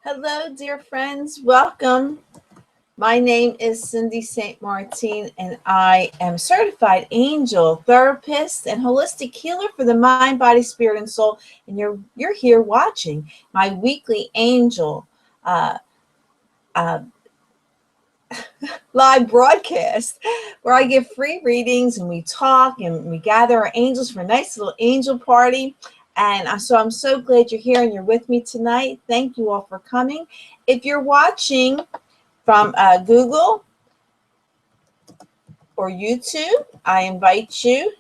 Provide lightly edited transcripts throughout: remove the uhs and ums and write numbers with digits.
Hello, dear friends. Welcome. My name is Cindy St. Martine, and I am a certified angel therapist and holistic healer for the mind, body, spirit, and soul. And you're here watching my weekly angel uh, uh, live broadcast where I give free readings and we talk and we gather our angels for a nice little angel party. And so I'm so glad you're here and you're with me tonight. Thank you all for coming. If you're watching from Google or YouTube, I invite you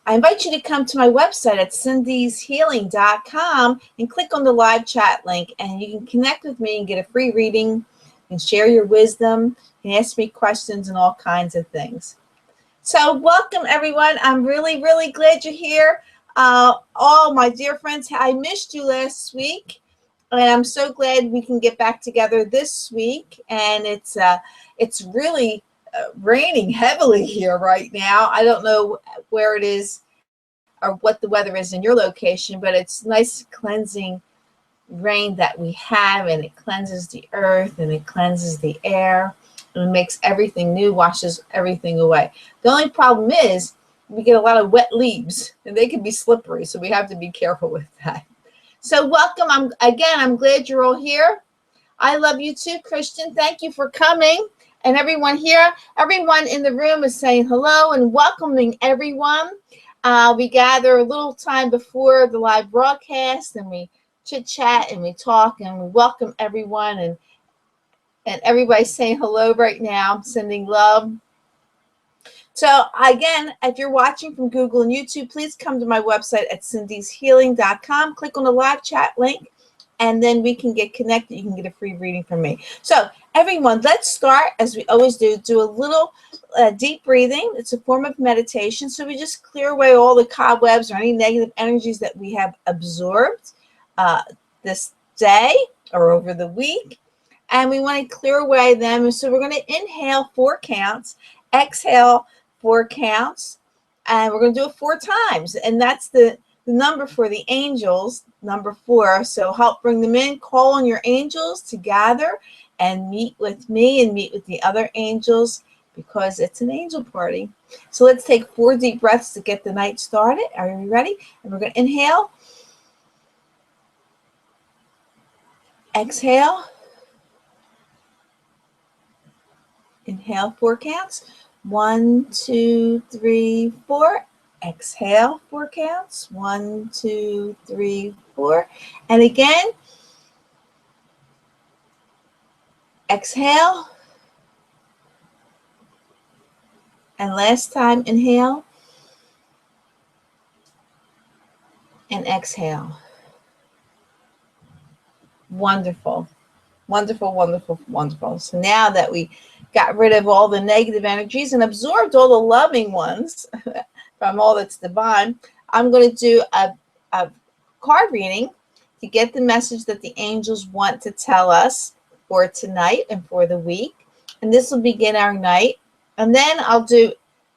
to come to my website at cindyshealing.com and click on the live chat link, and you can connect with me and get a free reading and share your wisdom and ask me questions and all kinds of things. So welcome, everyone. I'm really, really glad you're here. All my dear friends, I missed you last week, and I'm so glad we can get back together this week. And it's really raining heavily here right now. I don't know where it is or what the weather is in your location, but it's nice cleansing rain that we have, and it cleanses the earth and it cleanses the air and it makes everything new, washes everything away. The only problem is we get a lot of wet leaves and they can be slippery, so we have to be careful with that. So welcome. I'm glad you're all here. I love you too, Christian. Thank you for coming. And everyone here, everyone in the room is saying hello and welcoming everyone. We gather a little time before the live broadcast and we chit chat and we talk and we welcome everyone, and everybody's saying hello right now. I'm sending love. So again, if you're watching from Google and YouTube, please come to my website at cindyshealing.com. Click on the live chat link, and then we can get connected. You can get a free reading from me. So everyone, let's start, as we always do a little deep breathing. It's a form of meditation. So we just clear away all the cobwebs or any negative energies that we have absorbed this day or over the week. And we want to clear away them. And so we're going to inhale 4 counts, exhale 4 counts, and we're going to do it 4 times. And that's the number for the angels, number 4. So help bring them in. Call on your angels to gather and meet with me and meet with the other angels, because it's an angel party. So let's take 4 deep breaths to get the night started. Are you ready? And we're going to inhale, exhale, inhale 4 counts. 1, 2, 3, 4. Exhale 4 counts. 1, 2, 3, 4. And again, exhale. And last time, inhale and exhale. Wonderful. Wonderful, wonderful, wonderful. So now that we got rid of all the negative energies and absorbed all the loving ones from all that's divine, I'm going to do a card reading to get the message that the angels want to tell us for tonight and for the week. And this will begin our night. And then I'll do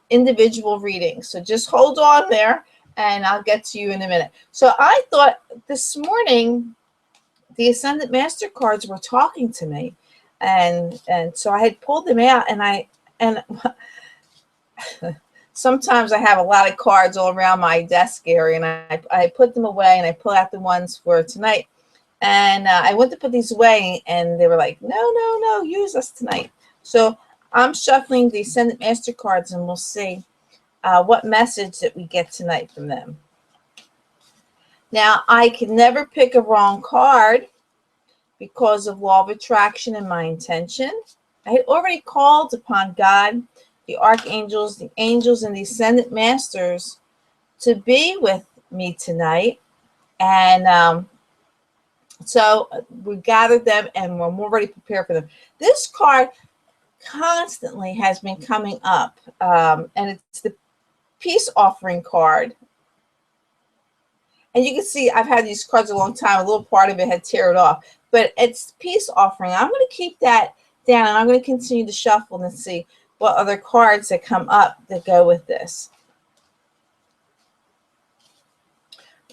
individual readings. So just hold on there and I'll get to you in a minute. So I thought this morning the Ascendant Master cards were talking to me. And so I had pulled them out, and sometimes I have a lot of cards all around my desk area, and I put them away, and I pull out the ones for tonight. And I went to put these away, and they were like, no, use us tonight. So I'm shuffling the Ascendant Master cards, and we'll see what message that we get tonight from them. Now, I can never pick a wrong card because of law of attraction and my intention. I had already called upon God, the archangels, the angels, and the Ascendant Masters to be with me tonight. And so we gathered them, and we're already prepared for them. This card constantly has been coming up, and it's the peace offering card. And you can see I've had these cards a long time. A little part of it had teared off. But it's peace offering. I'm going to keep that down, and I'm going to continue to shuffle and see what other cards that come up that go with this.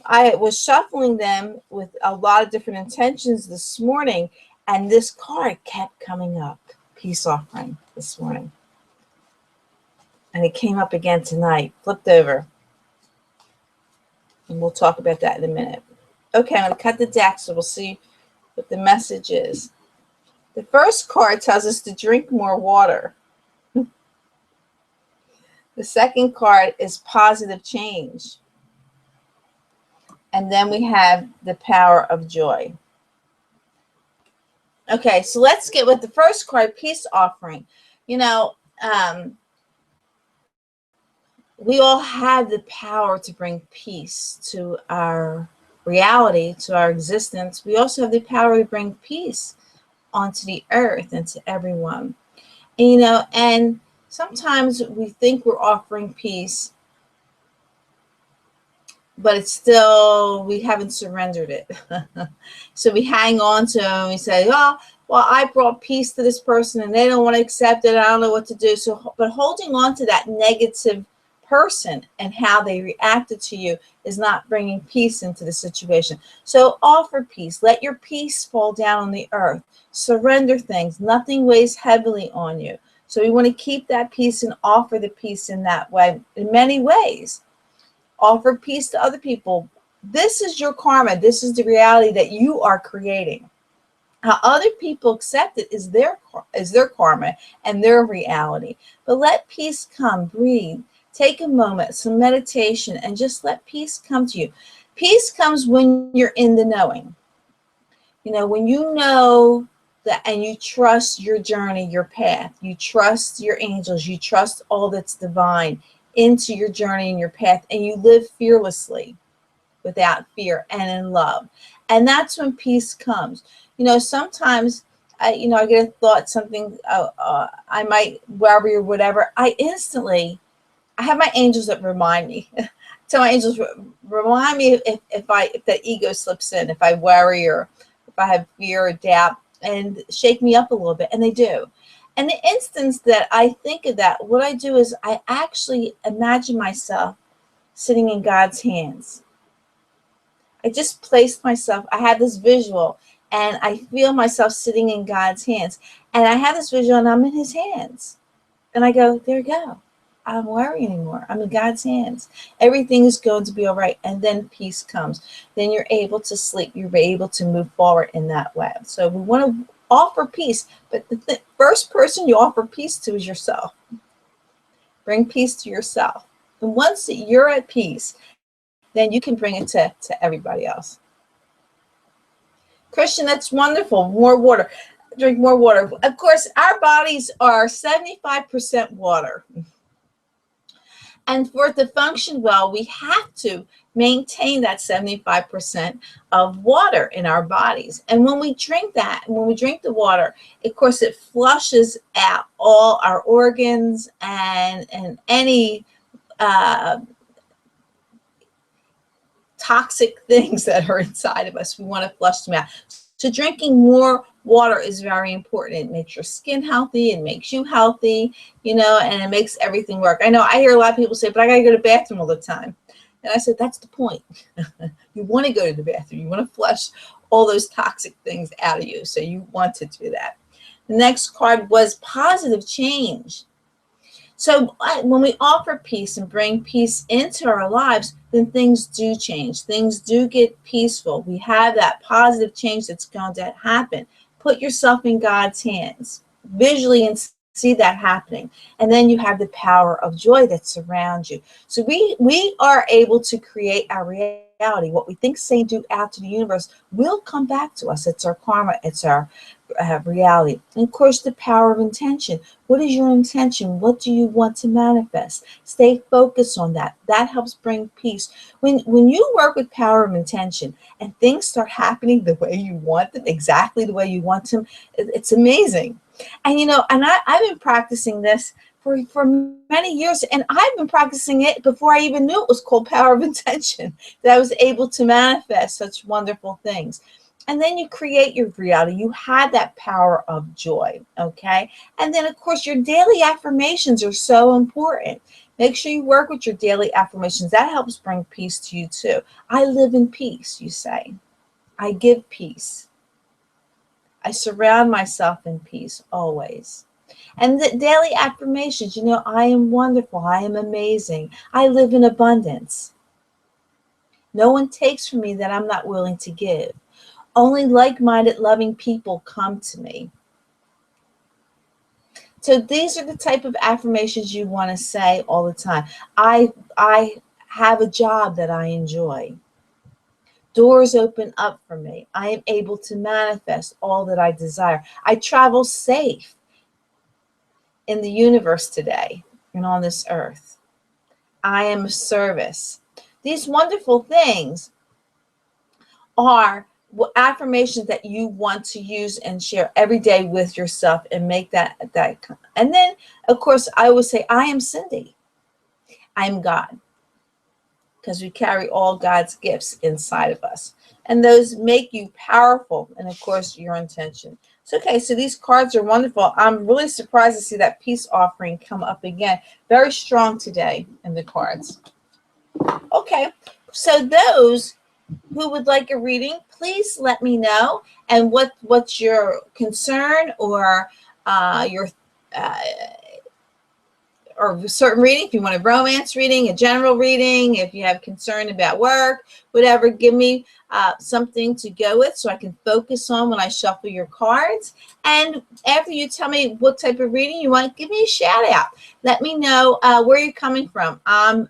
I was shuffling them with a lot of different intentions this morning, and this card kept coming up, peace offering, this morning. And it came up again tonight, flipped over. And we'll talk about that in a minute. Okay, I'm going to cut the deck so we'll see what the message is. The first card tells us to drink more water. The second card is positive change. And then we have the power of joy. Okay, so let's get with the first card, peace offering. You know, we all have the power to bring peace to our reality, to our existence. We also have the power to bring peace onto the earth and to everyone. And, you know, and sometimes we think we're offering peace, but it's still, we haven't surrendered it. So we hang on to it and we say, oh, well, I brought peace to this person and they don't want to accept it. I don't know what to do. So, but holding on to that negative person and how they reacted to you is not bringing peace into the situation. So offer peace. Let your peace fall down on the earth. Surrender things. Nothing weighs heavily on you. So we want to keep that peace and offer the peace in that way, in many ways. Offer peace to other people. This is your karma. This is the reality that you are creating. How other people accept it is their karma and their reality. But let peace come. Breathe. Take a moment, some meditation, and just let peace come to you. Peace comes when you're in the knowing. You know, when you know that and you trust your journey, your path, you trust your angels, you trust all that's divine into your journey and your path, and you live fearlessly without fear and in love. And that's when peace comes. You know, sometimes I get a thought, something I might worry or whatever. I have my angels that remind me. So my angels remind me if that ego slips in, if I worry or if I have fear or doubt, and shake me up a little bit, and they do. And the instance that I think of that, what I do is I actually imagine myself sitting in God's hands. I just placed myself, I had this visual, and I feel myself sitting in God's hands. And I have this visual, and I'm in his hands. And I go, there you go. I don't worry anymore. I'm in God's hands. Everything is going to be all right. And then peace comes. Then you're able to sleep. You're able to move forward in that way. So we want to offer peace. But the first person you offer peace to is yourself. Bring peace to yourself. And once you're at peace, then you can bring it to everybody else. Christian, that's wonderful. More water. Drink more water. Of course, our bodies are 75% water. And for it to function well, we have to maintain that 75% of water in our bodies. And when we drink that, when we drink the water, of course, it flushes out all our organs and any toxic things that are inside of us. We want to flush them out. So drinking more water is very important. It makes your skin healthy. It makes you healthy, you know, and it makes everything work. I know I hear a lot of people say, but I got to go to the bathroom all the time. And I said, that's the point. You want to go to the bathroom. You want to flush all those toxic things out of you. So you want to do that. The next card was positive change. So when we offer peace and bring peace into our lives, then things do change. Things do get peaceful. We have that positive change that's going to happen. Put yourself in God's hands, visually, and see that happening. And then you have the power of joy that surrounds you. So we are able to create our reality. What we think, say, do out to the universe will come back to us. It's our karma. It's our reality. And of course, the power of intention. What is your intention? What do you want to manifest? Stay focused on that. That helps bring peace. When you work with power of intention and things start happening the way you want them, exactly the way you want them, it's amazing. And you know, and I've been practicing this for many years, and I've been practicing it before I even knew it was called power of intention, that I was able to manifest such wonderful things. And then you create your reality. You have that power of joy, okay? And then, of course, your daily affirmations are so important. Make sure you work with your daily affirmations. That helps bring peace to you too. I live in peace, you say. I give peace. I surround myself in peace always. And the daily affirmations, you know, I am wonderful. I am amazing. I live in abundance. No one takes from me that I'm not willing to give. Only like-minded, loving people come to me. So these are the type of affirmations you want to say all the time. I have a job that I enjoy. Doors open up for me. I am able to manifest all that I desire. I travel safe in the universe today and on this earth. I am of service. These wonderful things are affirmations that you want to use and share every day with yourself and make that. And then, of course, I always say, I am Cindy. I am God, because we carry all God's gifts inside of us. And those make you powerful. And of course, your intention. So, okay, so these cards are wonderful. I'm really surprised to see that peace offering come up again. Very strong today in the cards. Okay, so those who would like a reading, please let me know. And what's your concern or your or a certain reading, if you want a romance reading, a general reading, if you have concern about work, whatever, give me something to go with so I can focus on when I shuffle your cards. And after you tell me what type of reading you want, give me a shout out. Let me know where you're coming from. I'm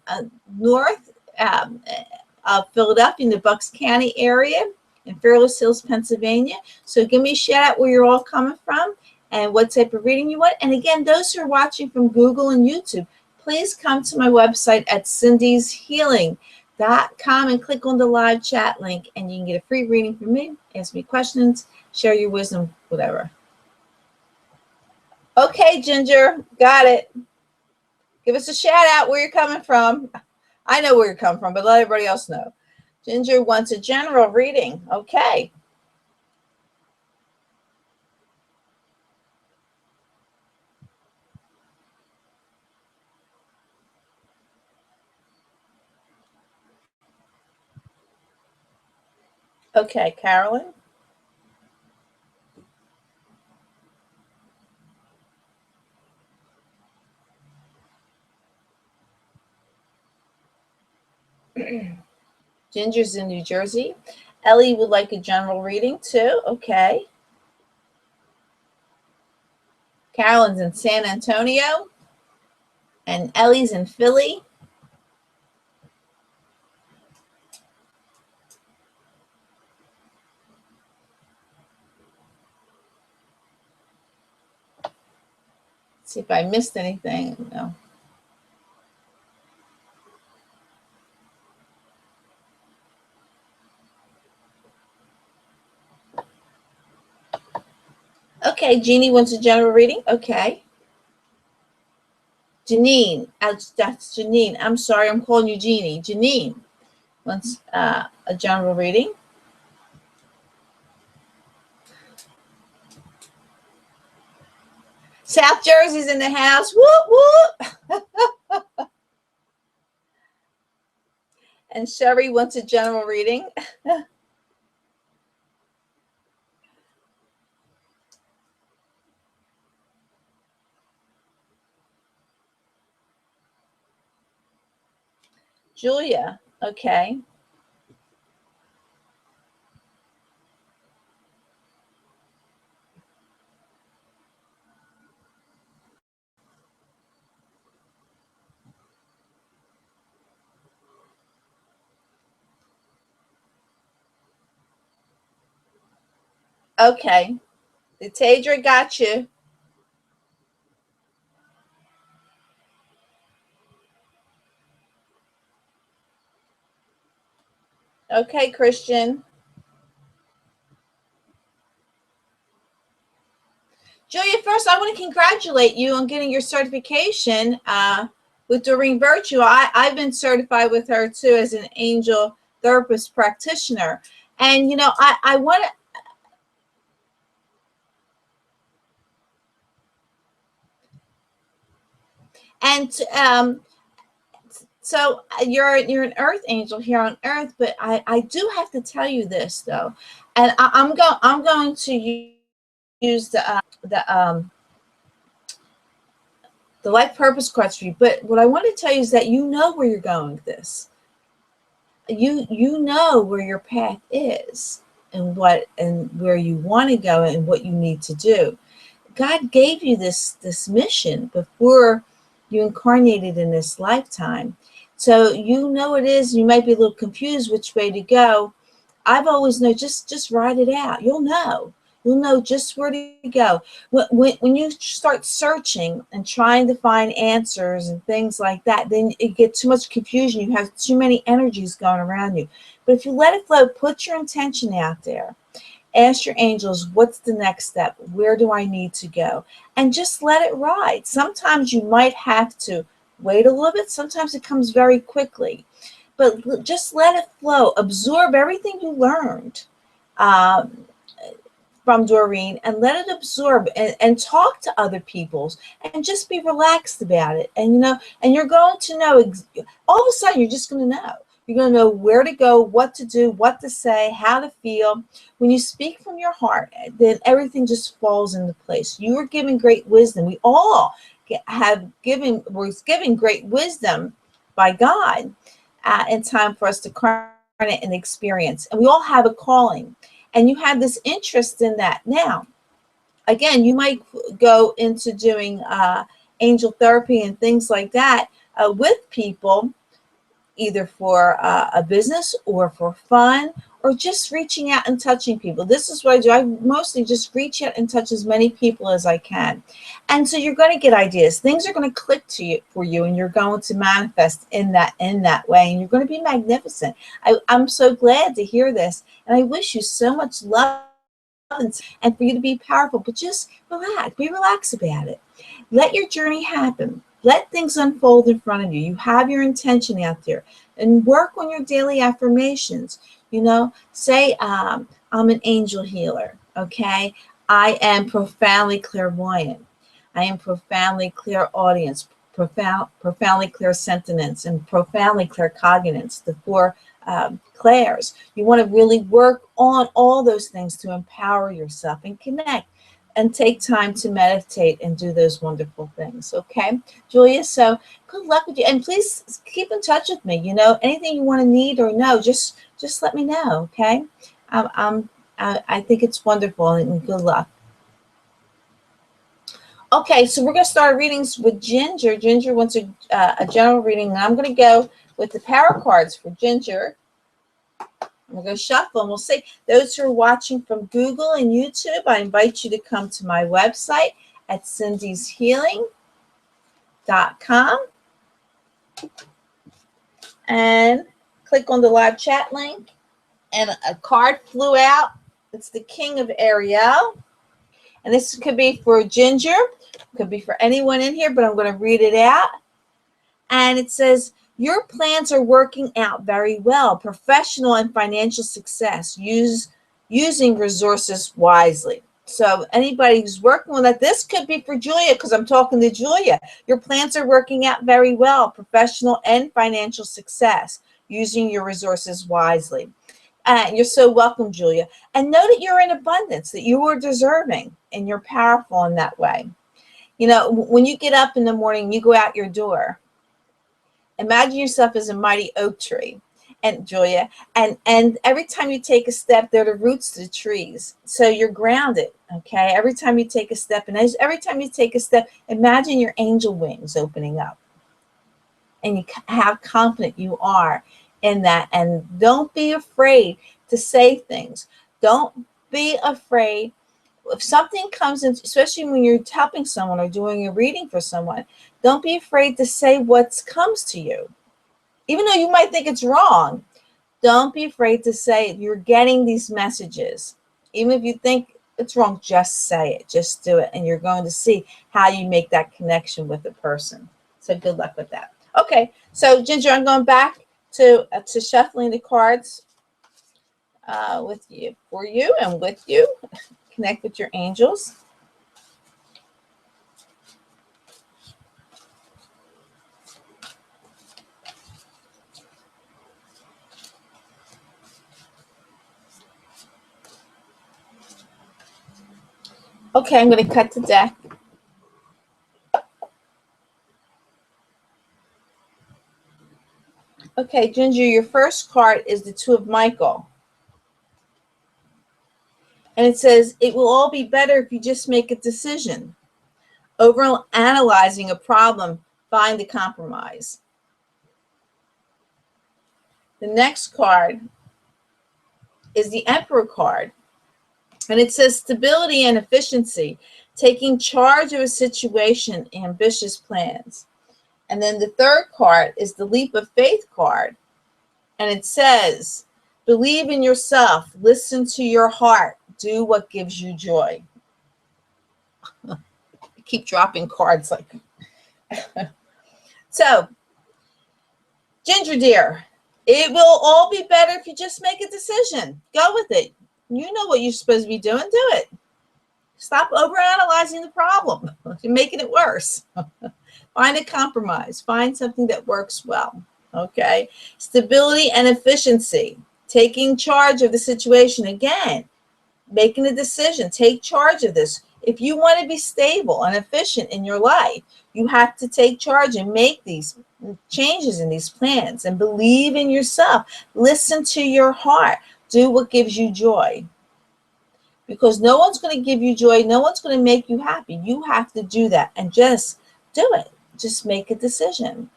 north of Philadelphia in the Bucks County area in Fairless Hills, Pennsylvania. So give me a shout out where you're all coming from and what type of reading you want. And again, those who are watching from Google and YouTube, please come to my website at cindyshealing.com and click on the live chat link, and you can get a free reading from me, ask me questions, share your wisdom, whatever. Okay, Ginger, got it. Give us a shout out where you're coming from. I know where you're coming from, but let everybody else know. Ginger wants a general reading. Okay. Okay, Carolyn. Ginger's in New Jersey. Ellie would like a general reading too. Okay. Carolyn's in San Antonio. And Ellie's in Philly. Let's see if I missed anything. No. Okay, Jeannie wants a general reading. Okay. Janine, that's Janine. I'm sorry, I'm calling you Jeannie. Janine wants a general reading. South Jersey's in the house. Whoop, whoop. And Sherry wants a general reading. Julia, okay. Okay. The Tadra got you. Okay, Christian. Julia, first, I want to congratulate you on getting your certification with Doreen Virtue. I've been certified with her, too, as an angel therapist practitioner. And, you know, I want to... And So you're an earth angel here on earth, but I do have to tell you this though, and I'm going to use the life purpose cards for you. But what I want to tell you is that you know where you're going with this. You know where your path is and where you want to go and what you need to do. God gave you this mission before you incarnated in this lifetime. So you know it is. You might be a little confused which way to go. I've always known, just write it out. You'll know. You'll know just where to go. When you start searching and trying to find answers and things like that, then it gets too much confusion. You have too many energies going around you. But if you let it flow, put your intention out there. Ask your angels, what's the next step? Where do I need to go? And just let it ride. Sometimes you might have to wait a little bit. Sometimes it comes very quickly. But just let it flow. Absorb everything you learned from Doreen and let it absorb and talk to other people and just be relaxed about it. And, and you're going to know, all of a sudden, you're just going to know. You're going to know where to go, what to do, what to say, how to feel. When you speak from your heart, then everything just falls into place. You are giving great wisdom. We all was given great wisdom by God in time for us to incarnate and experience. And we all have a calling. And you have this interest in that. Now, again, you might go into doing angel therapy and things like that with people, either for a business or for fun, or just reaching out and touching people. This is what I do. I mostly just reach out and touch as many people as I can. And so you're going to get ideas. Things are going to click to you for you, and you're going to manifest in that way. And you're going to be magnificent. I'm so glad to hear this. And I wish you so much love and for you to be powerful. But just relax. Be relaxed about it. Let your journey happen. Let things unfold in front of you. You have your intention out there, and work on your daily affirmations. Say, I'm an angel healer. Okay. I am profoundly clairvoyant. I am profoundly clairaudience, profoundly clairsentience, and profoundly claircognizance, the four clairs. You want to really work on all those things to empower yourself and connect. And take time to meditate and do those wonderful things. Okay, Julia, so good luck with you. And please keep in touch with me. Anything you want to need or know, just let me know, okay? I think it's wonderful, and good luck. Okay, so we're going to start readings with Ginger. Ginger wants a general reading, and I'm going to go with the power cards for Ginger. We're going to shuffle, and we'll see. Those who are watching from Google and YouTube, I invite you to come to my website at cindyshealing.com and click on the live chat link. And a card flew out. It's the King of Ariel. And this could be for Ginger. Could be for anyone in here, but I'm going to read it out. And it says, your plans are working out very well. Professional and financial success. Using resources wisely. So anybody who's working on that, this could be for Julia because I'm talking to Julia. Your plans are working out very well. Professional and financial success. Using your resources wisely. You're so welcome, Julia. And know that you're in abundance, that you are deserving, and you're powerful in that way. When you get up in the morning, you go out your door. Imagine yourself as a mighty oak tree, and Julia, and every time you take a step, there are the roots to the trees. So you're grounded, okay? Every time you take a step, and every time you take a step, imagine your angel wings opening up, and how confident you are in that. And don't be afraid to say things. Don't be afraid. If something comes in, especially when you're helping someone or doing a reading for someone, don't be afraid to say what comes to you. Even though you might think it's wrong, don't be afraid to say it. You're getting these messages. Even if you think it's wrong, just say it. Just do it. And you're going to see how you make that connection with the person. So good luck with that. Okay, so Ginger, I'm going back to shuffling the cards with you, for you, and with you. Connect with your angels. Okay, I'm going to cut the deck. Okay, Ginger, your first card is the Two of Michael. And it says, it will all be better if you just make a decision. Over analyzing a problem, find a compromise. The next card is the Emperor card. And it says stability and efficiency, taking charge of a situation, ambitious plans. And then the third card is the Leap of Faith card. And it says, believe in yourself, listen to your heart, do what gives you joy. I keep dropping cards like. So, Ginger dear, it will all be better if you just make a decision. Go with it. You know what you're supposed to be doing, do it. Stop overanalyzing the problem. You're making it worse. Find a compromise. Find something that works well. Okay? Stability and efficiency. Taking charge of the situation. Again, making a decision. Take charge of this. If you want to be stable and efficient in your life, you have to take charge and make these changes in these plans and believe in yourself. Listen to your heart. Do what gives you joy. Because no one's going to give you joy. No one's going to make you happy. You have to do that and just do it. Just make a decision.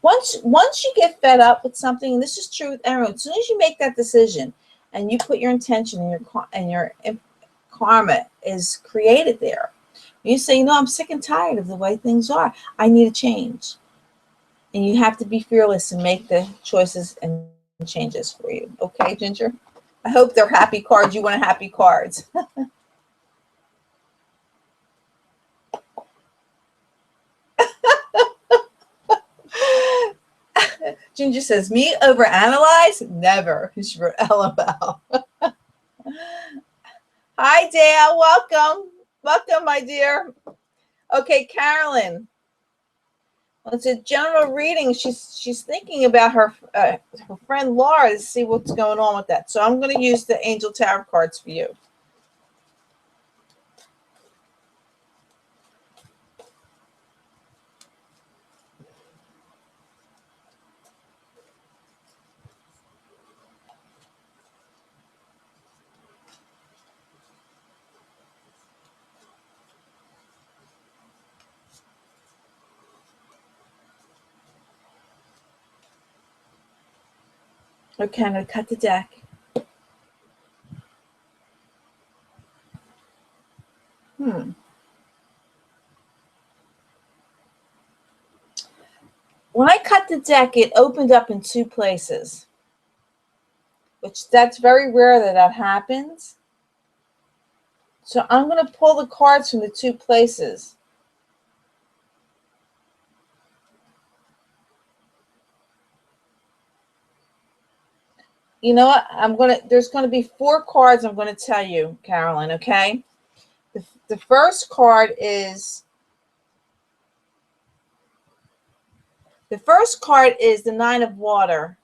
Once you get fed up with something, and this is true with everyone, as soon as you make that decision and you put your intention and your karma is created there, you say, I'm sick and tired of the way things are. I need a change. And you have to be fearless and make the choices and changes for you. Okay, Ginger? I hope they're happy cards. You want happy cards. Ginger says, me overanalyze? Never. She wrote LOL. Hi, Dale. Welcome. Welcome, my dear. Okay, Carolyn. Well, it's a general reading. She's thinking about her friend Laura to see what's going on with that. So I'm going to use the Angel Tarot cards for you. Okay, I'm going to cut the deck. When I cut the deck, it opened up in two places, which that's very rare that happens. So I'm going to pull the cards from the two places. You know what? There's going to be 4 cards I'm going to tell you, Carolyn, okay? The first card is the Nine of Water.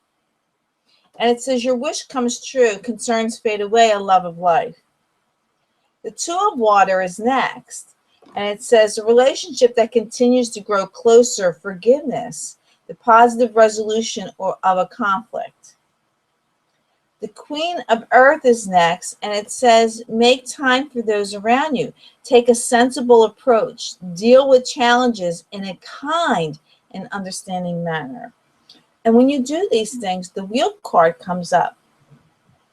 And it says, your wish comes true, concerns fade away, a love of life. The Two of Water is next. And it says, a relationship that continues to grow closer, forgiveness, the positive resolution of a conflict. The Queen of Earth is next, and it says, make time for those around you. Take a sensible approach. Deal with challenges in a kind and understanding manner. And when you do these things, the Wheel card comes up.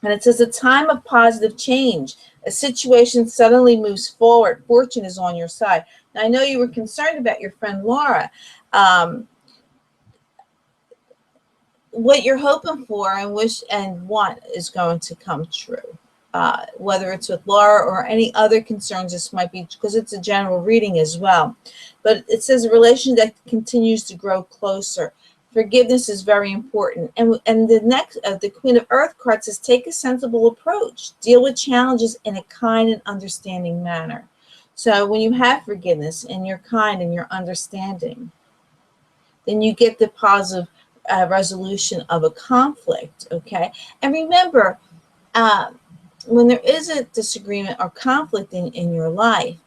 And it says, a time of positive change. A situation suddenly moves forward. Fortune is on your side. Now, I know you were concerned about your friend Laura. What you're hoping for and wish and want is going to come true. Whether it's with Laura or any other concerns, this might be because it's a general reading as well. But it says a relation that continues to grow closer. Forgiveness is very important. And the next, the Queen of Earth card says, take a sensible approach. Deal with challenges in a kind and understanding manner. So when you have forgiveness and you're kind and you're understanding, then you get the positive resolution of a conflict, okay? And remember, when there is a disagreement or conflict in your life,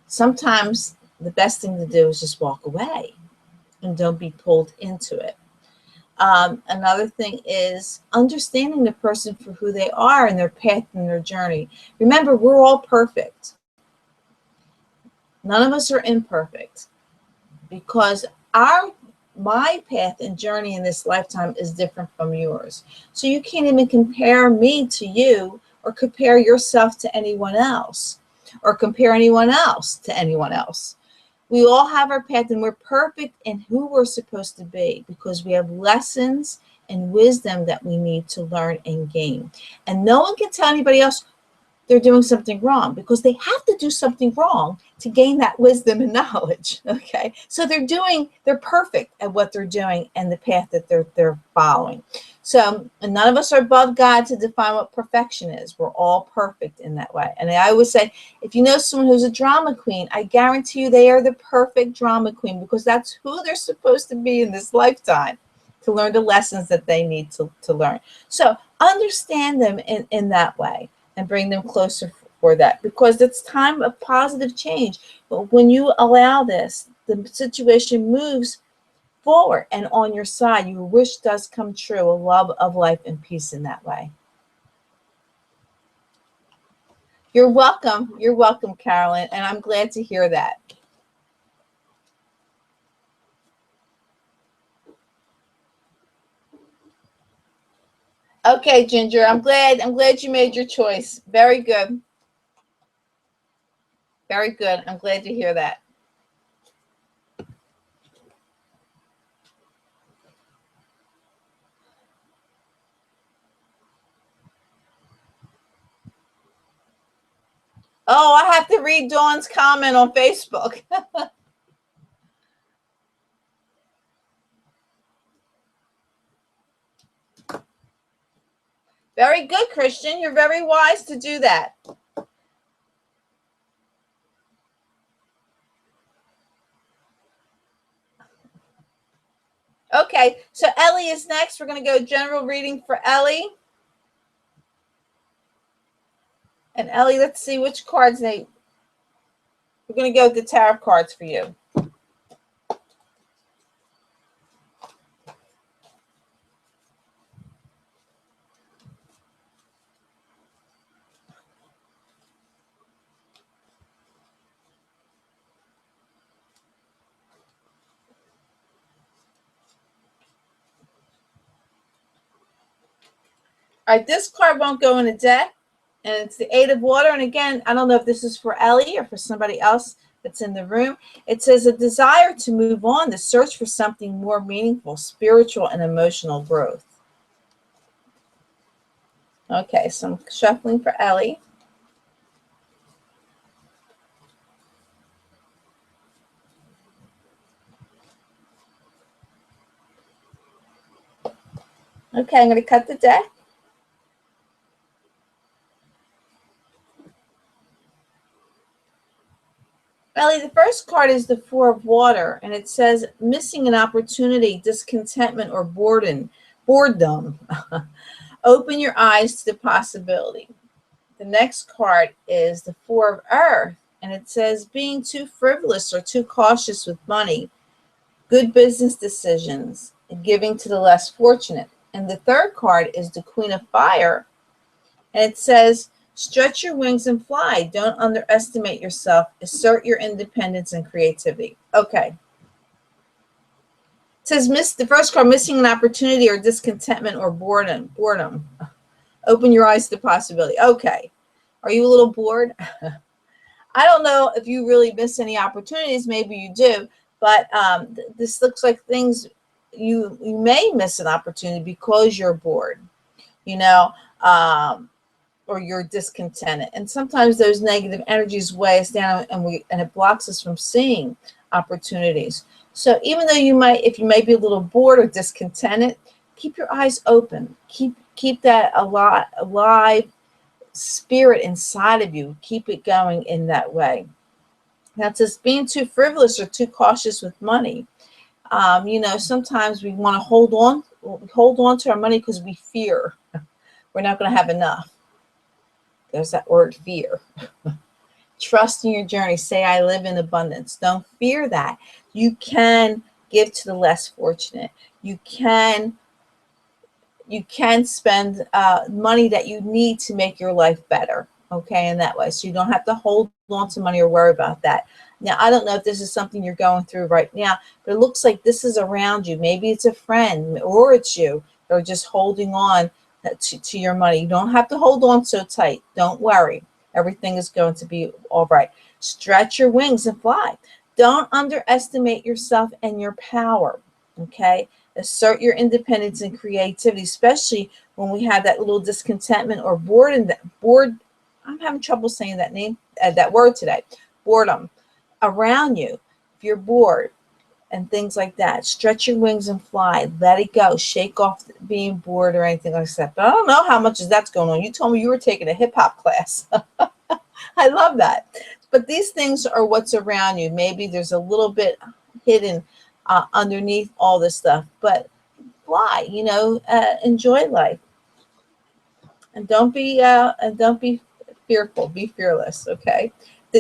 sometimes the best thing to do is just walk away and don't be pulled into it. Another thing is understanding the person for who they are and their path and their journey. Remember, we're all perfect. None of us are imperfect, because my path and journey in this lifetime is different from yours. So you can't even compare me to you, or compare yourself to anyone else, or compare anyone else to anyone else. We all have our path, and we're perfect in who we're supposed to be, because we have lessons and wisdom that we need to learn and gain. And no one can tell anybody else they're doing something wrong, because they have to do something wrong to gain that wisdom and knowledge. Okay, so they're perfect at what they're doing and the path that they're following. So, and none of us are above God to define what perfection is. We're all perfect in that way. And I always say, if you know someone who's a drama queen, I guarantee you they are the perfect drama queen, because that's who they're supposed to be in this lifetime, to learn the lessons that they need to learn. So understand them in that way, and bring them closer for that, because it's time of positive change. But when you allow this, the situation moves forward and on your side. Your wish does come true, a love of life and peace in that way. You're welcome. You're welcome, Carolyn, and I'm glad to hear that. Okay, Ginger, I'm glad you made your choice. Very good. Very good. I'm glad to hear that. Oh, I have to read Dawn's comment on Facebook. Very good, Christian. You're very wise to do that. Okay, so Ellie is next. We're going to go general reading for Ellie. And Ellie, let's see which cards we're going to go with the tarot cards for you. All right, this card won't go in a deck, and it's the Eight of Water. And again, I don't know if this is for Ellie or for somebody else that's in the room. It says a desire to move on, the search for something more meaningful, spiritual and emotional growth. Okay, so I'm shuffling for Ellie. Okay, I'm going to cut the deck. Ellie, the first card is the Four of Water, and it says missing an opportunity, discontentment, or boredom. Open your eyes to the possibility. The next card is the Four of Earth, and it says being too frivolous or too cautious with money, good business decisions, and giving to the less fortunate. And the third card is the Queen of Fire, and it says stretch your wings and fly. Don't underestimate yourself. Assert your independence and creativity. Okay. It says the first card, missing an opportunity or discontentment or boredom. Open your eyes to the possibility. Okay. Are you a little bored? I don't know if you really miss any opportunities. Maybe you do. But this looks like things you may miss an opportunity because you're bored, or you're discontented. And sometimes those negative energies weigh us down, and it blocks us from seeing opportunities. So even though if you may be a little bored or discontented, keep your eyes open. Keep that alive spirit inside of you. Keep it going in that way. Now it says being too frivolous or too cautious with money. Sometimes we want to hold on to our money because we fear we're not going to have enough. There's that word fear. Trust in your journey. Say, I live in abundance. Don't fear that. You can give to the less fortunate. You can spend money that you need to make your life better, okay, in that way. So you don't have to hold on to money or worry about that. Now, I don't know if this is something you're going through right now, but it looks like this is around you. Maybe it's a friend or it's you that are just holding on to your money. You don't have to hold on so tight. Don't worry. Everything is going to be all right. Stretch your wings and fly. Don't underestimate yourself and your power, okay? Assert your independence and creativity, especially when we have that little discontentment or bored. I'm having trouble saying that word today. Boredom around you. If you're bored and things like that, stretch your wings and fly. Let it go. Shake off being bored or anything like that. But I don't know how much is that's going on. You told me you were taking a hip hop class. I love that. But these things are what's around you. Maybe there's a little bit hidden underneath all this stuff, but fly, enjoy life, and don't be fearful. Be fearless. Okay.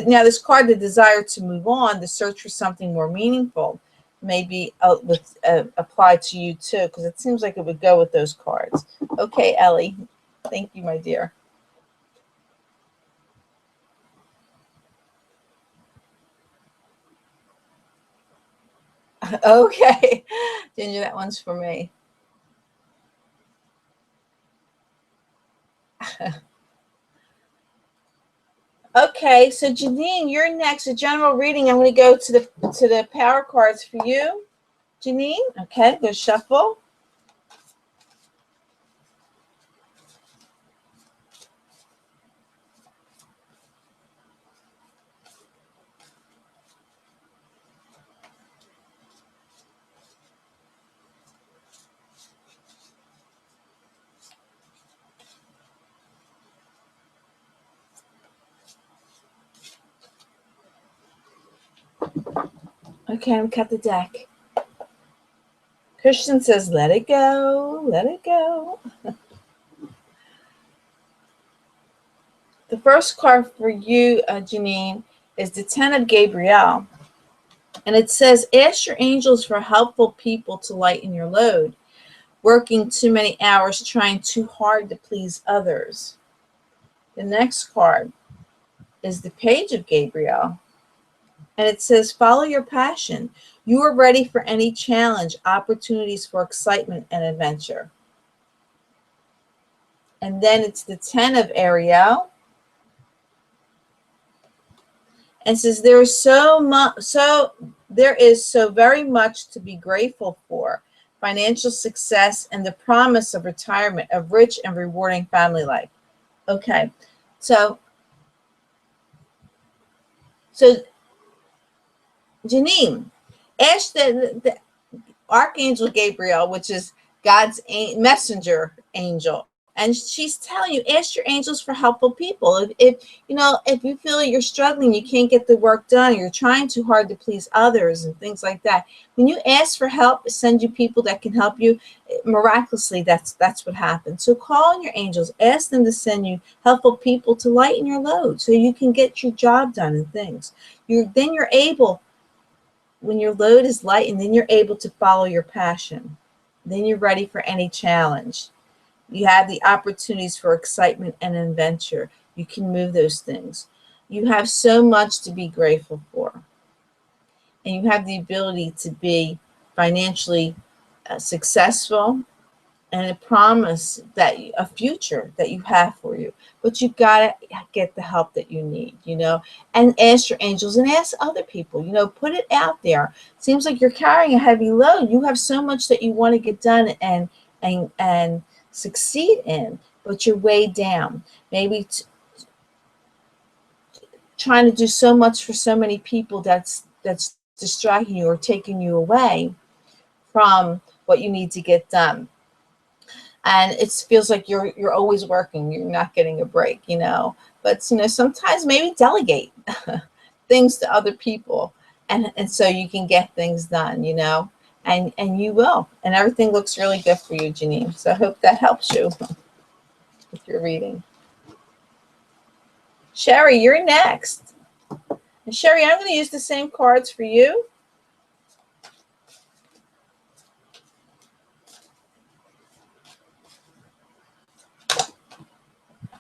Now, this card, the desire to move on, the search for something more meaningful, maybe apply to you too, because it seems like it would go with those cards. Okay, Ellie. Thank you, my dear. Okay, Ginger, that one's for me. Okay, so Janine, you're next. A general reading. I'm going to go to the power cards for you, Janine. Okay, go shuffle. Okay, I'm cut the deck. Christian says, let it go, let it go. The first card for you, Janine, is the 10 of Gabriel. And it says, ask your angels for helpful people to lighten your load. Working too many hours, trying too hard to please others. The next card is the Page of Gabriel. And it says, follow your passion. You are ready for any challenge, opportunities for excitement and adventure. And then it's the 10 of Ariel. And says, there is so very much to be grateful for. Financial success and the promise of retirement, of rich and rewarding family life. Okay, so Janine, ask the Archangel Gabriel, which is God's messenger angel, and she's telling you, ask your angels for helpful people. If you feel like you're struggling, you can't get the work done, you're trying too hard to please others and things like that. When you ask for help, send you people that can help you. Miraculously, that's what happens. So call on your angels, ask them to send you helpful people to lighten your load, so you can get your job done and things. Then you're able. When your load is light, and then you're able to follow your passion. Then you're ready for any challenge. You have the opportunities for excitement and adventure. You can move those things. You have so much to be grateful for. And you have the ability to be financially successful, and a promise that a future that you have for you. But you got to get the help that you need, and ask your angels and ask other people, put it out there. Seems like you're carrying a heavy load. You have so much that you want to get done and succeed in, but you're weighed down. Maybe trying to do so much for so many people that's distracting you or taking you away from what you need to get done. And it feels like you're always working, you're not getting a break, but sometimes maybe delegate things to other people, and so you can get things done, and you will, and everything looks really good for you, Janine. So I hope that helps you with your reading. Sherry, you're next. And Sherry, I'm going to use the same cards for you.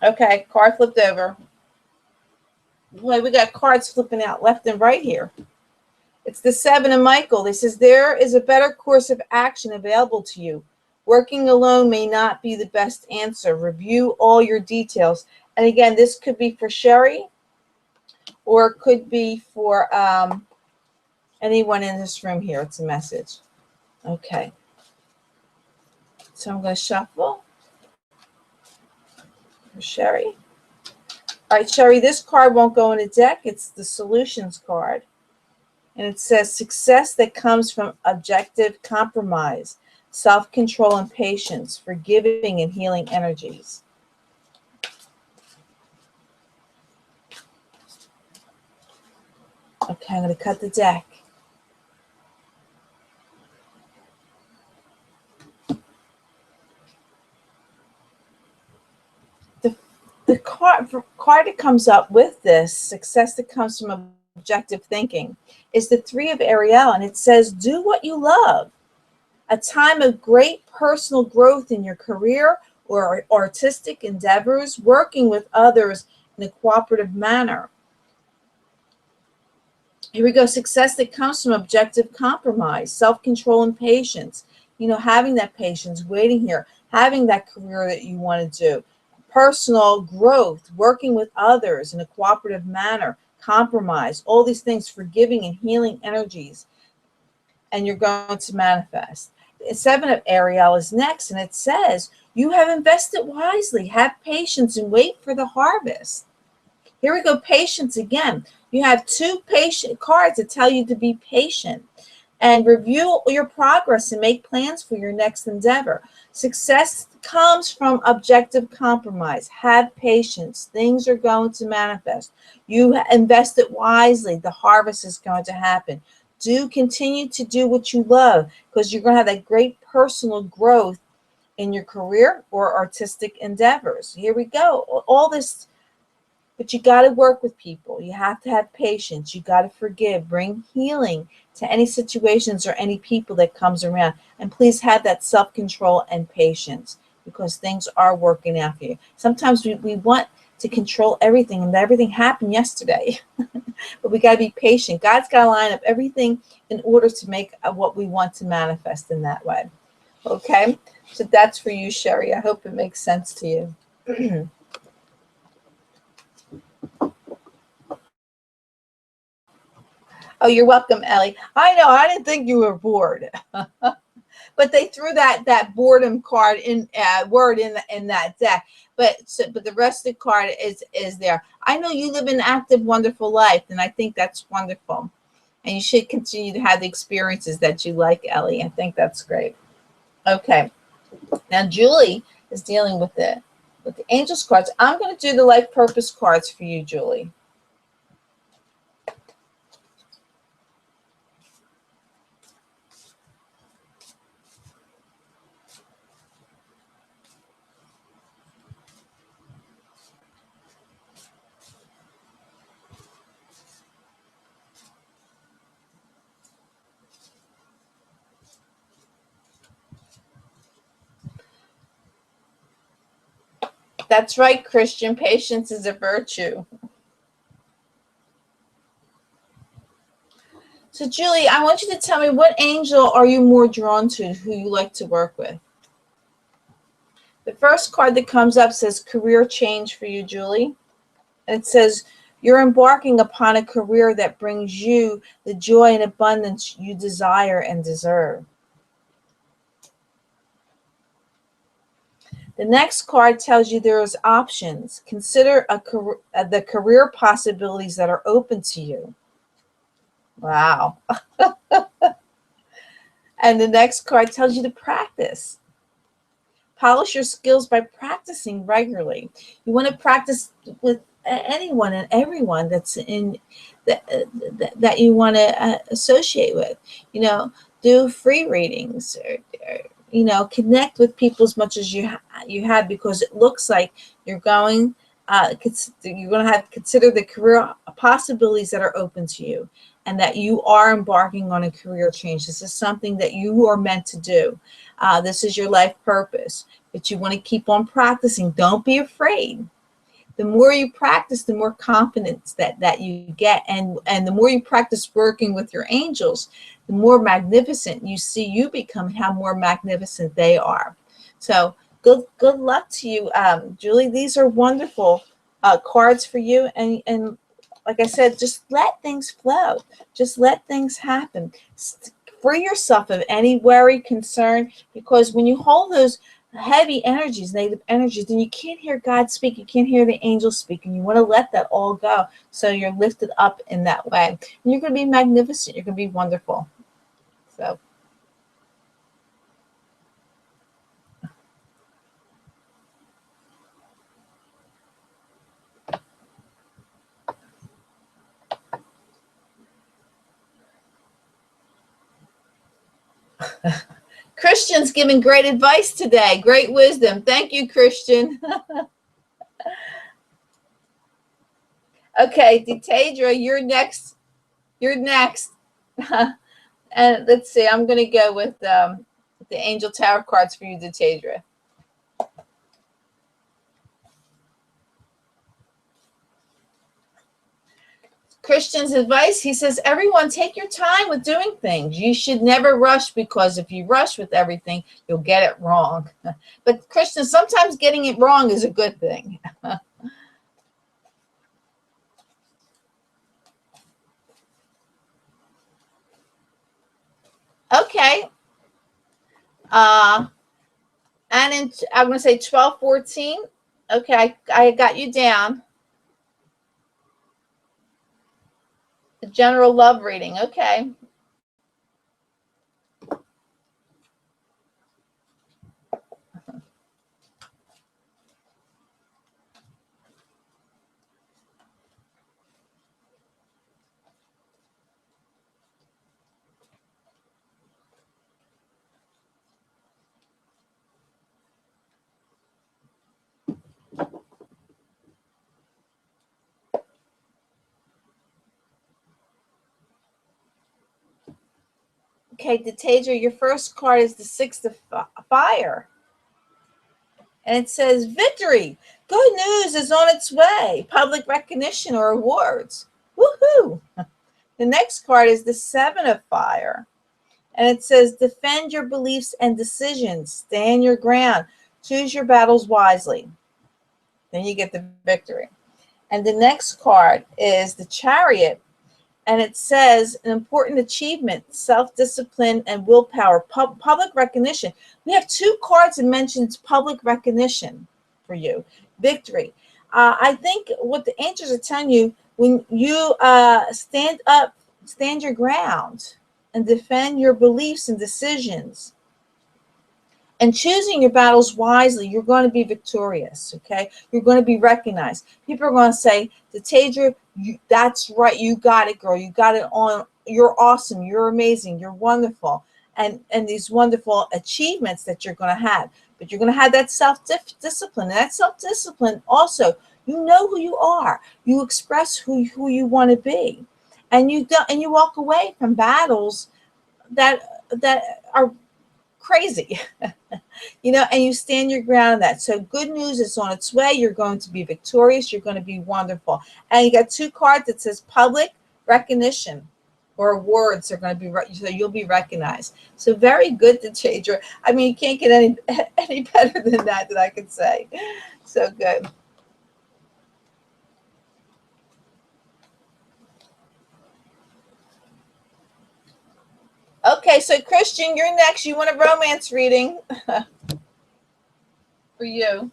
Okay, card flipped over. Boy, we got cards flipping out left and right here. It's the Seven of Michael. This says, there is a better course of action available to you. Working alone may not be the best answer. Review all your details. And again, this could be for Sherry, or it could be for anyone in this room here. It's a message. Okay. So I'm going to shuffle for Sherry. All right, Sherry, this card won't go in a deck. It's the solutions card. And it says, success that comes from objective compromise, self-control and patience, forgiving and healing energies. Okay, I'm going to cut the deck. The card that comes up with this, success that comes from objective thinking, is the Three of Ariel, and it says, do what you love. A time of great personal growth in your career or artistic endeavors, working with others in a cooperative manner. Here we go. Success that comes from objective compromise, self-control and patience. You know, having that patience, waiting here, having that career that you want to do. Personal growth, working with others in a cooperative manner, compromise, all these things, forgiving and healing energies. And you're going to manifest. The Seven of Ariel is next, and it says, you have invested wisely. Have patience and wait for the harvest. Here we go, patience again. You have two patient cards that tell you to be patient and review your progress and make plans for your next endeavor. Success comes from objective compromise. Have patience. Things are going to manifest. You invested wisely. The harvest is going to happen. Do continue to do what you love, because you're going to have that great personal growth in your career or artistic endeavors. Here we go. All this, but you got to work with people. You have to have patience. You got to forgive. Bring healing to any situations or any people that comes around. And please have that self-control and patience, because things are working out for you. Sometimes we want to control everything, and everything happened yesterday. But we got to be patient. God's got to line up everything in order to make what we want to manifest in that way. Okay? So that's for you, Sherry. I hope it makes sense to you. Oh, you're welcome, Ellie. I know, I didn't think you were bored. But they threw that boredom card in word in that deck. But the rest of the card is there. I know you live an active, wonderful life, and I think that's wonderful. And you should continue to have the experiences that you like, Ellie. I think that's great. Okay. Now Julie is dealing with the angels cards. I'm going to do the life purpose cards for you, Julie. That's right, Christian. Patience is a virtue. So, Julie, I want you to tell me, what angel are you more drawn to, who you like to work with? The first card that comes up says career change for you, Julie. And it says you're embarking upon a career that brings you the joy and abundance you desire and deserve. The next card tells you there is options. Consider the career possibilities that are open to you. Wow. And the next card tells you to practice. Polish your skills by practicing regularly. You want to practice with anyone and everyone that's in that you want to associate with. You know, do free readings, or you know, connect with people as much as you have, because it looks like you're going you're going to have to consider the career possibilities that are open to you, and that you are embarking on a career change. This is something that you are meant to do. This is your life purpose, but you want to keep on practicing. Don't be afraid. The more you practice, the more confidence that you get. And the more you practice working with your angels, the more magnificent you see you become, how more magnificent they are. So good luck to you, Julie. These are wonderful cards for you. And like I said, just let things flow. Just let things happen. Free yourself of any worry, concern, because when you hold those heavy energies, negative energies, then you can't hear God speak. You can't hear the angels speak, and you want to let that all go. So you're lifted up in that way. And you're going to be magnificent. You're going to be wonderful. So. Christian's giving great advice today. Great wisdom. Thank you, Christian. Okay, Deidre, you're next. You're next. And let's see, I'm going to go with the Angel Tarot cards for you, Deidre. Christian's advice, he says, everyone take your time with doing things. You should never rush, because if you rush with everything, you'll get it wrong. But Christian, sometimes getting it wrong is a good thing. Okay. And I'm going to say 1214. Okay, I got you down. The general love reading. Okay. Okay, Deidre, your first card is the Six of Fire. And it says, victory. Good news is on its way. Public recognition or awards. Woohoo. The next card is the Seven of Fire. And it says, defend your beliefs and decisions. Stand your ground. Choose your battles wisely. Then you get the victory. And the next card is the Chariot. And it says, an important achievement, self-discipline and willpower, public recognition. We have two cards that mentions public recognition for you. Victory. I think what the angels are telling you, when you stand up, stand your ground, and defend your beliefs and decisions, and choosing your battles wisely, you're going to be victorious, okay? You're going to be recognized. People are going to say, Deidre, that's right. You got it, girl. You got it on. You're awesome. You're amazing. You're wonderful. And these wonderful achievements that you're going to have. But you're going to have that self-discipline. And that self-discipline also, you know who you are. You express who you want to be. And you walk away from battles that are crazy, and you stand your ground on that. So good news is on its way. You're going to be victorious. You're going to be wonderful. And you got two cards that says public recognition or awards are going to be, so you'll be recognized. So very good, Deidre. I mean, you can't get any better than that I could say. So good. Okay, so Christian, you're next. You want a romance reading for you.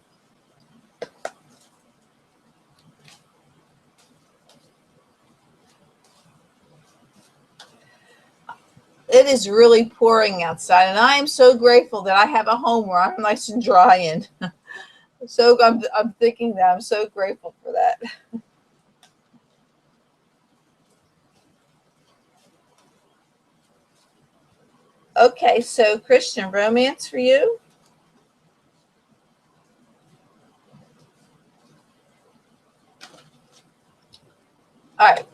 It is really pouring outside, and I am so grateful that I have a home where I'm nice and dry in. So I'm thinking that I'm so grateful for that. Okay, so Christian, romance for you. All right.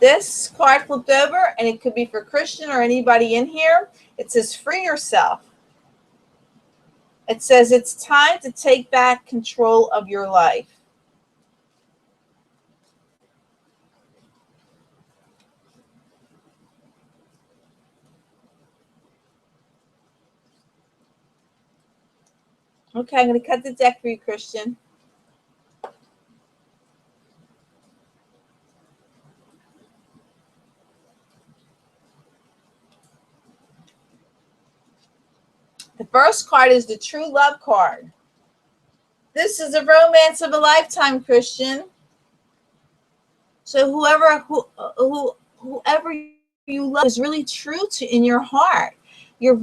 This card flipped over, and it could be for Christian or anybody in here. It says, free yourself. It says it's time to take back control of your life. Okay, I'm going to cut the deck for you, Christian. The first card is the true love card. This is a romance of a lifetime, Christian. So whoever you love is really true to in your heart. You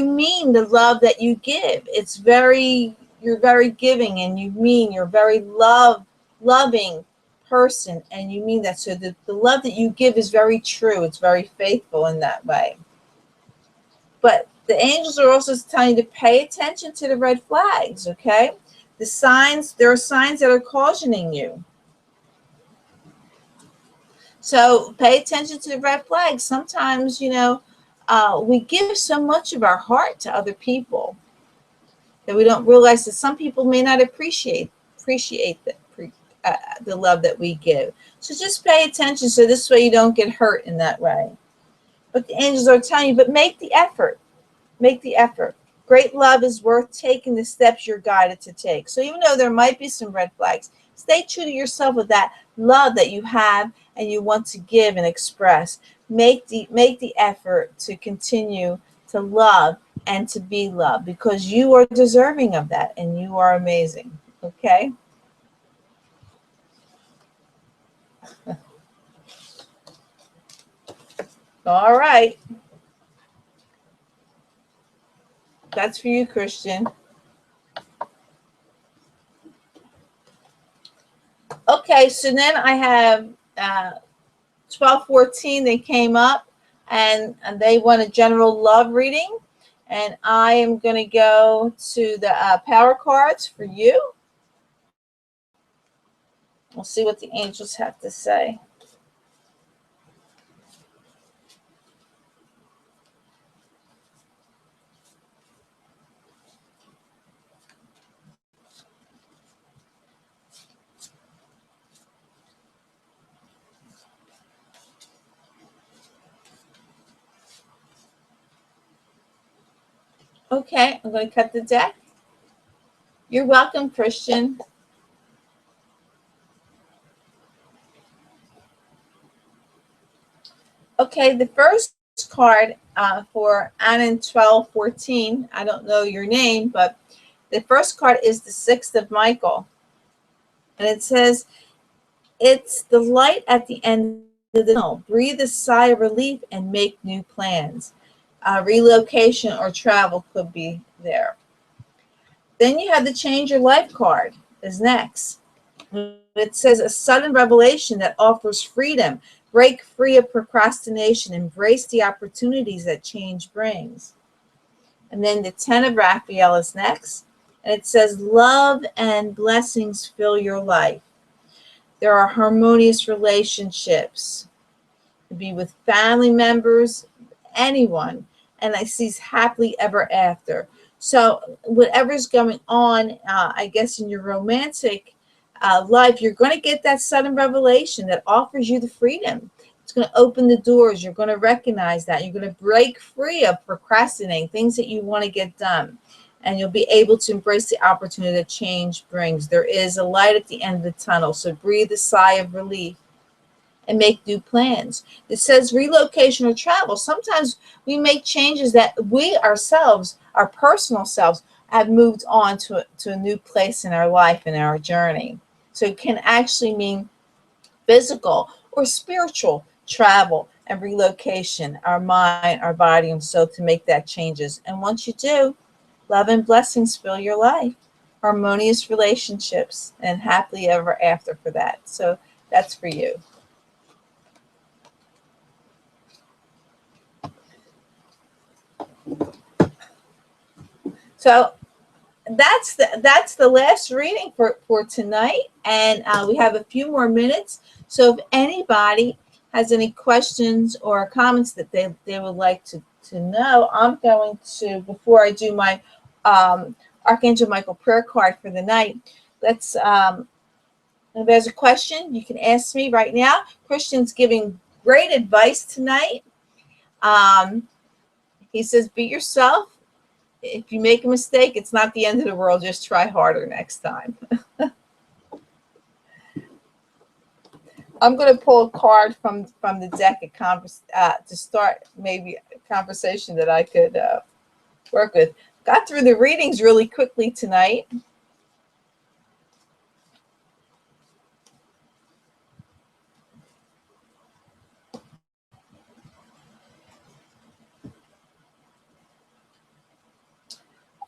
mean the love that you give. You're very giving, and you're very loving person, and you mean that. So the love that you give is very true. It's very faithful in that way. But the angels are also telling you to pay attention to the red flags, okay? There are signs that are cautioning you. So pay attention to the red flags. Sometimes, we give so much of our heart to other people that we don't realize that some people may not appreciate the love that we give. So just pay attention, so this way you don't get hurt in that way. But the angels are telling you, but make the effort. Make the effort. Great love is worth taking the steps you're guided to take. So even though there might be some red flags, stay true to yourself with that love that you have and you want to give and express. Make the effort to continue to love and to be loved, because you are deserving of that and you are amazing. Okay? All right. That's for you, Christian. Okay, so then I have 1214. They came up and they want a general love reading. And I am going to go to the power cards for you. We'll see what the angels have to say. Okay, I'm going to cut the deck. You're welcome, Christian. Okay, the first card for Annan 1214, I don't know your name, but the first card is the Sixth of Michael. And it says, it's the light at the end of the tunnel. Breathe a sigh of relief and make new plans. Relocation or travel could be there. Then you have the Change Your Life card is next. It says a sudden revelation that offers freedom. Break free of procrastination. Embrace the opportunities that change brings. And then the 10 of Raphael is next. And it says love and blessings fill your life. There are harmonious relationships. To be with family members, anyone. And I see happily ever after. So whatever's going on, I guess in your romantic life, you're going to get that sudden revelation that offers you the freedom. It's going to open the doors. You're going to recognize that. You're going to break free of procrastinating, things that you want to get done. And you'll be able to embrace the opportunity that change brings. There is a light at the end of the tunnel. So breathe a sigh of relief and make new plans. It says relocation or travel. Sometimes we make changes that we ourselves, our personal selves, have moved on to a new place in our life, in our journey. So it can actually mean physical or spiritual travel and relocation, our mind, our body, and soul, to make that changes. And once you do, love and blessings fill your life. Harmonious relationships and happily ever after for that. So that's for you. So that's the last reading for tonight, and we have a few more minutes. So if anybody has any questions or comments that they would like to know, I'm going to, before I do my Archangel Michael prayer card for the night, let's if there's a question, you can ask me right now. Christian's giving great advice tonight. He says, be yourself. If you make a mistake, it's not the end of the world. Just try harder next time. I'm going to pull a card from the deck to start maybe a conversation that I could work with. Got through the readings really quickly tonight.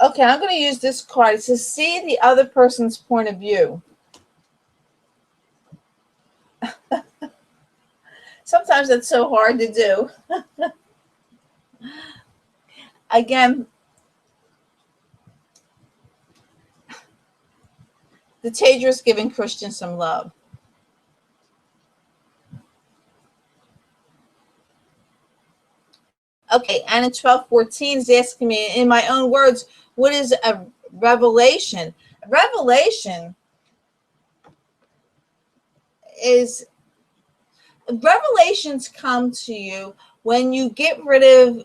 Okay, I'm going to use this card. It says, see the other person's point of view. Sometimes that's so hard to do. Again, the Tager is giving Christian some love. Okay, and in 1214 is asking me, in my own words, what is a revelation? A revelation is, revelations come to you when you get rid of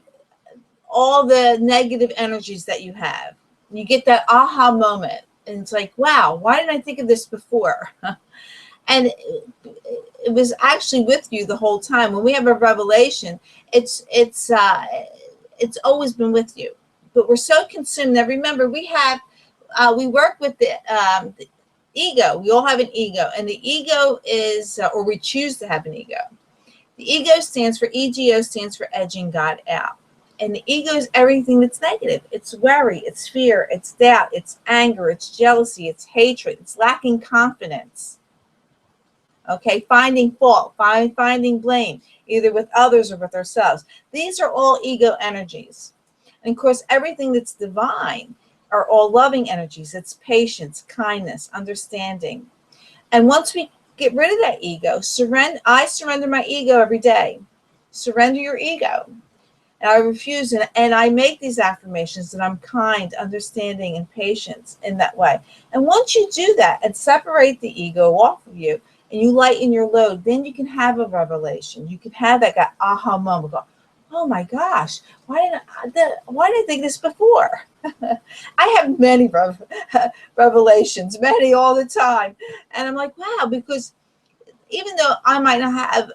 all the negative energies that you have. You get that aha moment, and it's like, wow, why didn't I think of this before? And it was actually with you the whole time. When we have a revelation, it's always been with you. But we're so consumed. Now remember, we work with the ego. We all have an ego, and the ego is, or we choose to have an ego. The ego stands for, ego stands for edging God out. And the ego is everything that's negative. It's worry, it's fear, it's doubt, it's anger, it's jealousy, it's hatred, it's lacking confidence. Okay, finding fault, finding blame, either with others or with ourselves. These are all ego energies. And of course, everything that's divine are all loving energies. It's patience, kindness, understanding. And once we get rid of that ego, I surrender my ego every day. Surrender your ego. And I refuse, and I make these affirmations that I'm kind, understanding, and patient in that way. And once you do that and separate the ego off of you, and you lighten your load, then you can have a revelation. You can have that aha moment. Go, oh my gosh, why didn't I think this before? I have many revelations, many all the time. And I'm like, wow, because even though I might not have,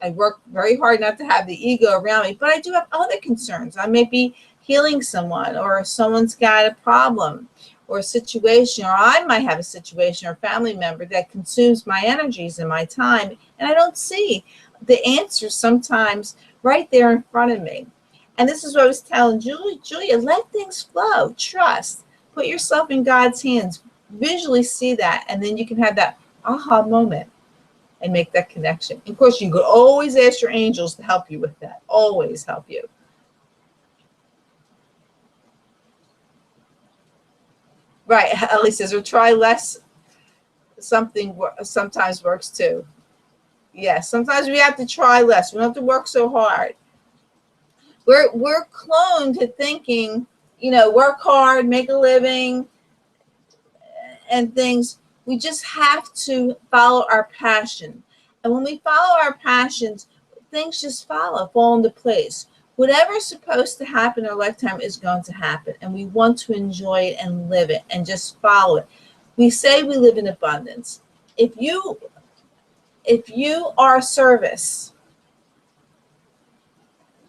I work very hard not to have the ego around me, but I do have other concerns. I may be healing someone, or someone's got a problem or a situation, or I might have a situation or a family member that consumes my energies and my time, and I don't see the answers sometimes right there in front of me. And this is what I was telling Julia, let things flow, trust, put yourself in God's hands, visually see that, and then you can have that aha moment and make that connection. Of course, you could always ask your angels to help you with that, always help you. Right, Ellie says, or try less. Something sometimes works too. Yes, sometimes we have to try less. We don't have to work so hard. We're cloned to thinking, work hard, make a living, and things. We just have to follow our passion. And when we follow our passions, things just fall into place. Whatever's supposed to happen in our lifetime is going to happen, and we want to enjoy it and live it and just follow it. We say we live in abundance. If you are a service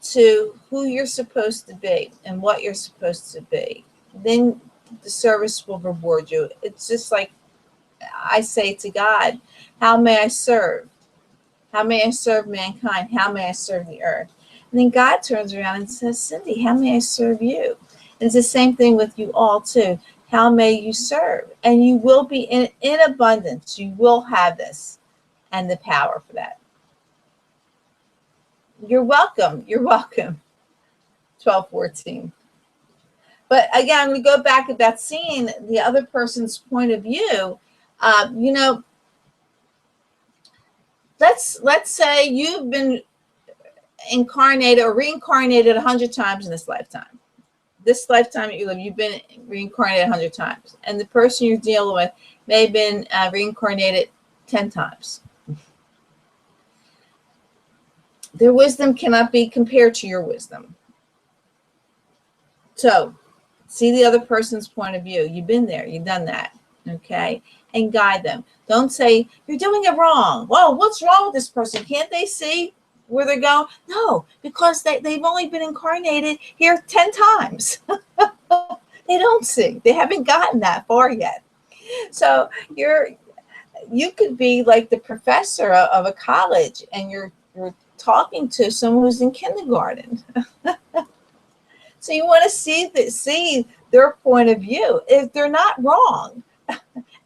to who you're supposed to be and what you're supposed to be, then the service will reward you. It's just like I say to God, how may I serve? How may I serve mankind? How may I serve the earth? And then God turns around and says, Cindy, how may I serve you? And it's the same thing with you all too. How may you serve? And you will be in abundance. You will have this and the power for that. You're welcome. You're welcome. 1214. But again, I'm going to go back about seeing the other person's point of view. You know, let's say you've been incarnated or reincarnated 100 times in this lifetime. This lifetime that you live, you've been reincarnated 100 times, and the person you're dealing with may have been reincarnated 10 times. Their wisdom cannot be compared to your wisdom. So see the other person's point of view. You've been there, you've done that, okay? And guide them. Don't say, you're doing it wrong. Whoa, what's wrong with this person? Can't they see where they're going? No, because they've only been incarnated here 10 times. They don't see. They haven't gotten that far yet. So you could be like the professor of a college, and you're talking to someone who's in kindergarten. So you want to see their point of view. If they're not wrong,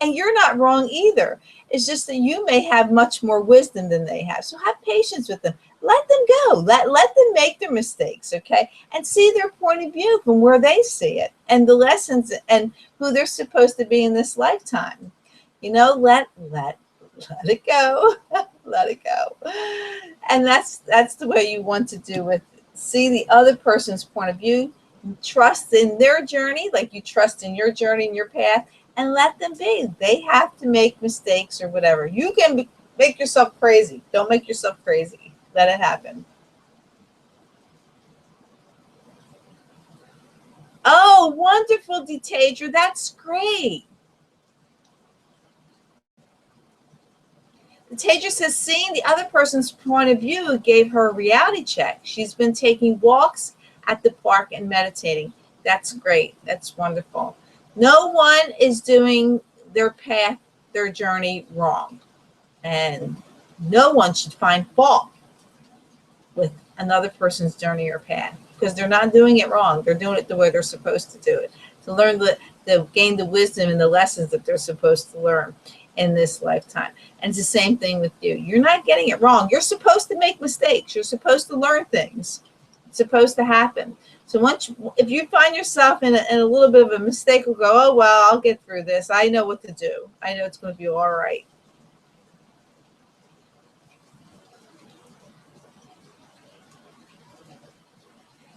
and you're not wrong either. It's just that you may have much more wisdom than they have. So have patience with them. Let them go. Let them make their mistakes, okay? And see their point of view from where they see it, and the lessons and who they're supposed to be in this lifetime. You know, let it go. Let it go. And that's the way you want to do it. See the other person's point of view, trust in their journey like you trust in your journey and your path, and let them be. They have to make mistakes or whatever. You can make yourself crazy. Don't make yourself crazy. Let it happen. Oh, wonderful, Detager. That's great. Detager says, seeing the other person's point of view gave her a reality check. She's been taking walks at the park and meditating. That's great. That's wonderful. No one is doing their path, their journey wrong. And no one should find fault with another person's journey or path, because they're not doing it wrong. They're doing it the way they're supposed to do it, to learn gain the wisdom and the lessons that they're supposed to learn in this lifetime. And it's the same thing with you. You're not getting it wrong. You're supposed to make mistakes. You're supposed to learn things. It's supposed to happen. So if you find yourself in a little bit of a mistake, will go, oh, well, I'll get through this. I know what to do. I know it's going to be all right.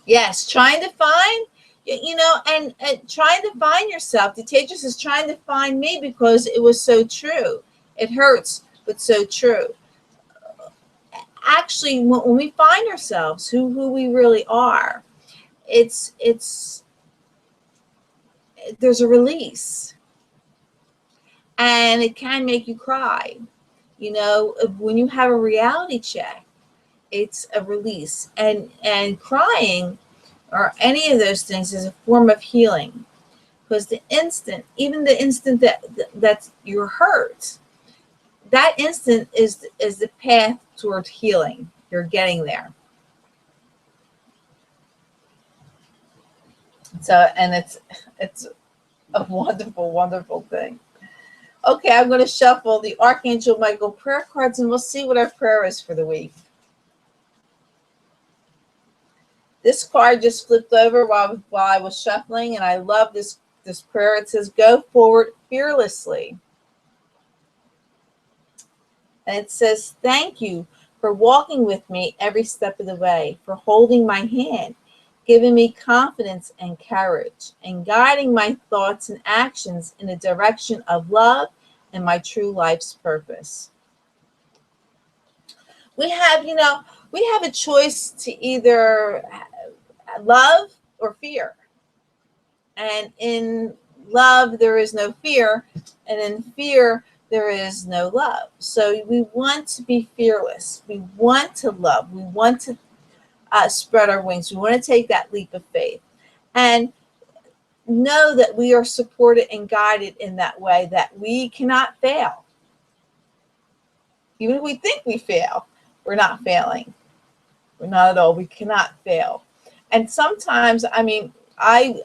Yes, trying to find, and trying to find yourself. The Tejas is trying to find me because it was so true. It hurts, but so true. Actually, when we find ourselves, who we really are, there's a release, and it can make you cry. When you have a reality check, it's a release, and crying or any of those things is a form of healing, because even the instant that you're hurt, that instant is the path toward healing. You're getting there. So, and it's a wonderful, wonderful thing. Okay, I'm going to shuffle the Archangel Michael prayer cards, and we'll see what our prayer is for the week. This card just flipped over while I was shuffling, and I love this prayer. It says, go forward fearlessly. And it says, thank you for walking with me every step of the way, for holding my hand, giving me confidence and courage, and guiding my thoughts and actions in the direction of love and my true life's purpose. We have a choice to either love or fear. And in love, there is no fear. And in fear, there is no love. So we want to be fearless. We want to love. We want to spread our wings. We want to take that leap of faith. And know that we are supported and guided in that way, that we cannot fail. Even if we think we fail, we're not failing. We're not at all. We cannot fail. And sometimes, I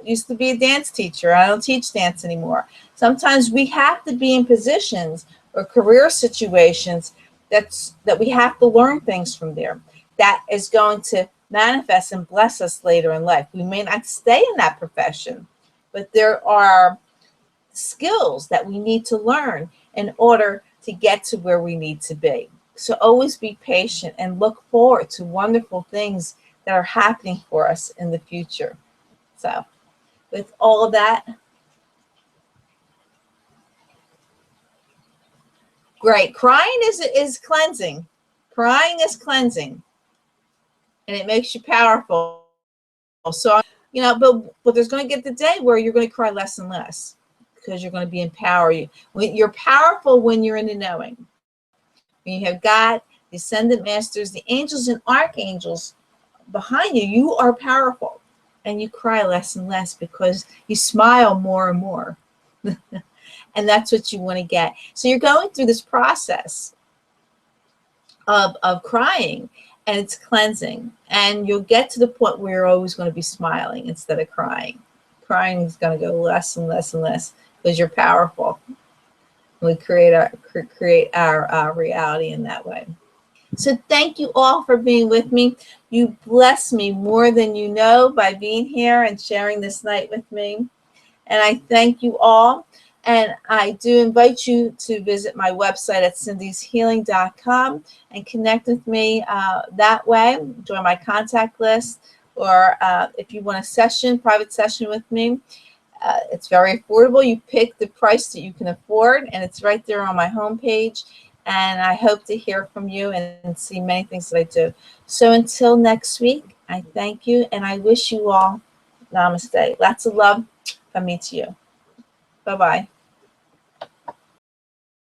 used to be a dance teacher. I don't teach dance anymore. Sometimes we have to be in positions or career situations that we have to learn things from there. That is going to manifest and bless us later in life. We may not stay in that profession, but there are skills that we need to learn in order to get to where we need to be. So always be patient and look forward to wonderful things that are happening for us in the future. So with all of that, great. Crying is cleansing. Crying is cleansing, and it makes you powerful. So, but there's going to get the day where you're going to cry less and less because you're going to be empowered. You're powerful when you're in the knowing. When you have God, the ascendant masters, the angels and archangels behind you, you are powerful, and you cry less and less because you smile more and more. And that's what you want to get. So you're going through this process of crying, and it's cleansing. And you'll get to the point where you're always going to be smiling instead of crying. Crying is going to go less and less and less because you're powerful. We create our reality in that way. So thank you all for being with me. You bless me more than you know by being here and sharing this night with me. And I thank you all. And I do invite you to visit my website at cindyshealing.com and connect with me that way. Join my contact list. Or if you want a private session with me, it's very affordable. You pick the price that you can afford, and it's right there on my homepage. And I hope to hear from you and see many things that I do. So until next week, I thank you, and I wish you all namaste. Lots of love from me to you. Bye-bye.